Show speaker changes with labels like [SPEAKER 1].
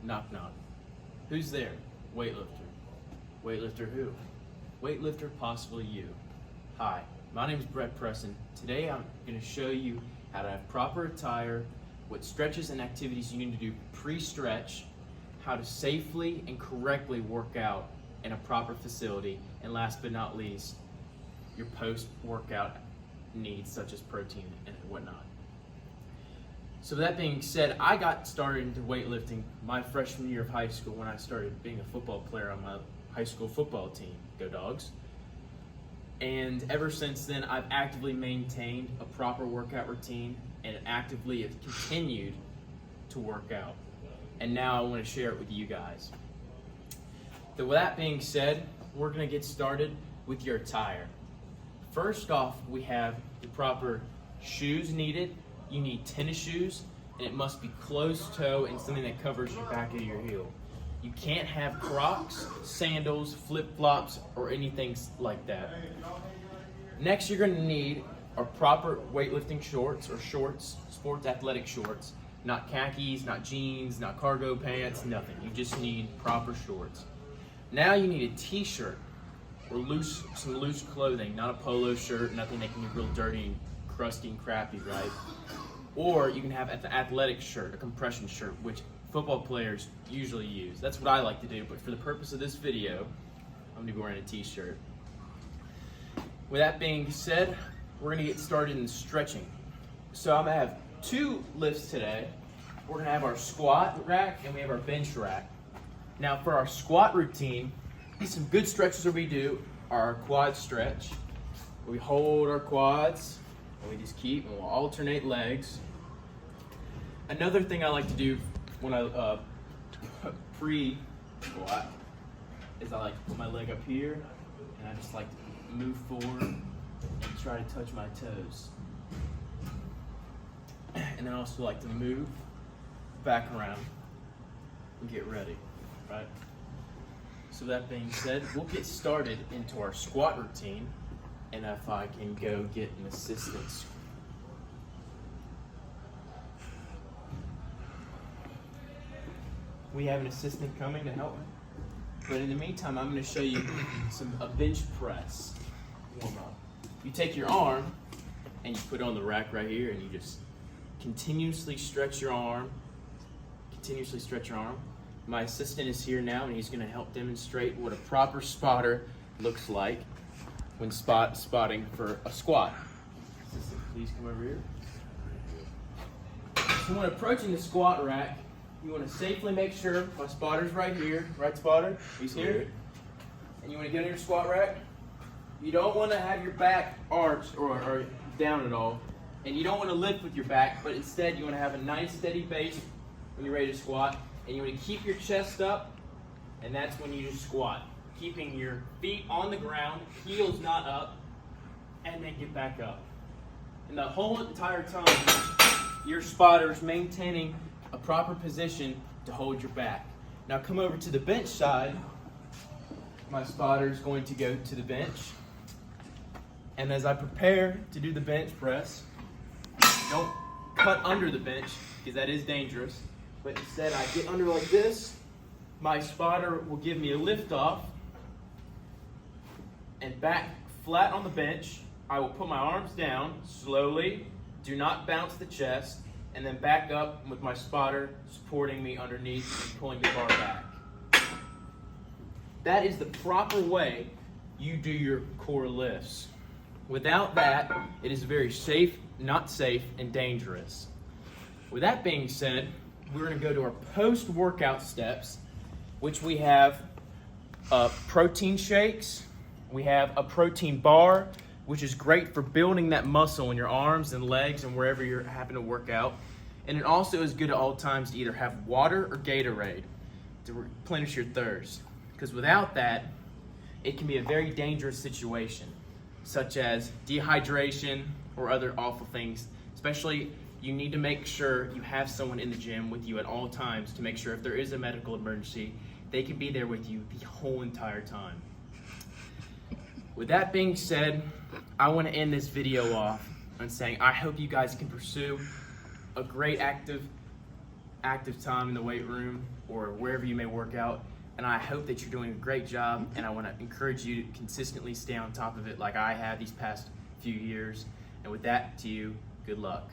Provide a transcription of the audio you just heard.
[SPEAKER 1] Knock knock. Who's there? Weightlifter. Weightlifter who? Weightlifter possibly you. Hi, my name is Brett Preston. Today I'm going to show you how to have proper attire, what stretches and activities you need to do pre-stretch, how to safely and correctly work out in a proper facility, and last but not least, your post-workout needs such as protein and whatnot. So that being said, I got started into weightlifting my freshman year of high school when I started being a football player on my high school football team. Go Dogs. And ever since then, I've actively maintained a proper workout routine and actively have continued to work out. And now I want to share it with you guys. So with that being said, we're going to get started with your attire. First off, we have the proper shoes needed. You need tennis shoes, and it must be closed toe and something that covers the back of your heel. You can't have Crocs, sandals, flip-flops, or anything like that. Next, you're going to need are proper weightlifting shorts or shorts, sports athletic shorts. Not khakis, not jeans, not cargo pants, nothing. You just need proper shorts. Now you need a t-shirt or some loose clothing, not a polo shirt, nothing that can be real dirty and crusty and crappy, right? Or you can have an athletic shirt, a compression shirt, which football players usually use. That's what I like to do, but for the purpose of this video, I'm gonna be wearing a t-shirt. With that being said, we're gonna get started in stretching. So I'm gonna have two lifts today. We're gonna have our squat rack and we have our bench rack. Now for our squat routine, some good stretches that we do are our quad stretch. We hold our quads and we just keep and we'll alternate legs. Another thing I like to do when I pre-squat is I like to put my leg up here and I just like to move forward and try to touch my toes. And then I also like to move back around and get ready, right? So that being said, we'll get started into our squat routine, and if I can go get an assistant. We have an assistant coming to help me. But in the meantime, I'm going to show you a bench press warm up. You take your arm and you put it on the rack right here, and you just continuously stretch your arm. Continuously stretch your arm. My assistant is here now, and he's going to help demonstrate what a proper spotter looks like when spotting for a squat. Assistant, please come over here. So when approaching the squat rack, you want to safely make sure my spotter's right here. Right, spotter? He's here. And you want to get on your squat rack. You don't want to have your back arched or down at all. And you don't want to lift with your back, but instead you want to have a nice steady base when you're ready to squat. And you want to keep your chest up, and that's when you just squat. Keeping your feet on the ground, heels not up, and then get back up. And the whole entire time, your spotter's maintaining a proper position to hold your back. Now come over to the bench side. My spotter's going to go to the bench. And as I prepare to do the bench press, don't cut under the bench because that is dangerous. But instead I get under like this. My spotter will give me a lift off. And back flat on the bench, I will put my arms down slowly. Do not bounce the chest. And then back up with my spotter supporting me underneath and pulling the bar back. That is the proper way you do your core lifts. Without that, it is very safe, not safe, and dangerous. With that being said, we're going to go to our post-workout steps, which we have protein shakes. We have a protein bar, which is great for building that muscle in your arms and legs and wherever you're having to work out. And it also is good at all times to either have water or Gatorade to replenish your thirst. Because without that, it can be a very dangerous situation, such as dehydration or other awful things. Especially, you need to make sure you have someone in the gym with you at all times to make sure if there is a medical emergency, they can be there with you the whole entire time. With that being said, I want to end this video off on saying I hope you guys can pursue a great active active time in the weight room or wherever you may work out. And I hope that you're doing a great job, and I want to encourage you to consistently stay on top of it like I have these past few years. And with that, to you, good luck.